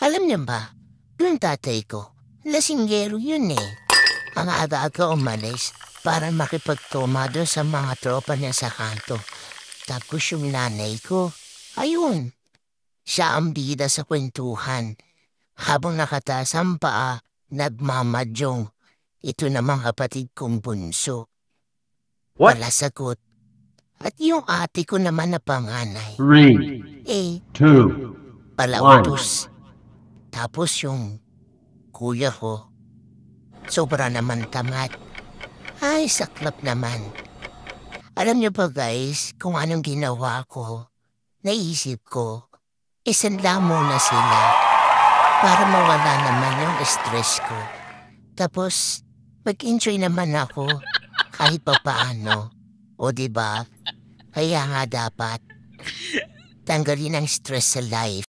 Alam niyo ba, yung tatay ko, lasinggero yun eh. Ang aga-aga umalis para makipagtuma doon sa mga tropa niya sa kanto. Tapos yung nanay ko, ayun, siya ang bida sa kwentuhan. Habang nakataas ang paa, nagmamadyong. Ito namang kapatid kong bunso. What? Palasagot. At yung ate ko naman na panganay. 3, Eh, 2, 1. palautos. Tapos yung kuya ko, sobra naman tamad. Ay, saklap naman. Alam niyo ba guys, kung anong ginawa ko? Naisip ko, isanla muna sila para mawala naman yung stress ko. Tapos, mag-enjoy naman ako kahit pa paano. O diba? Kaya nga dapat tanggalin ang stress sa life.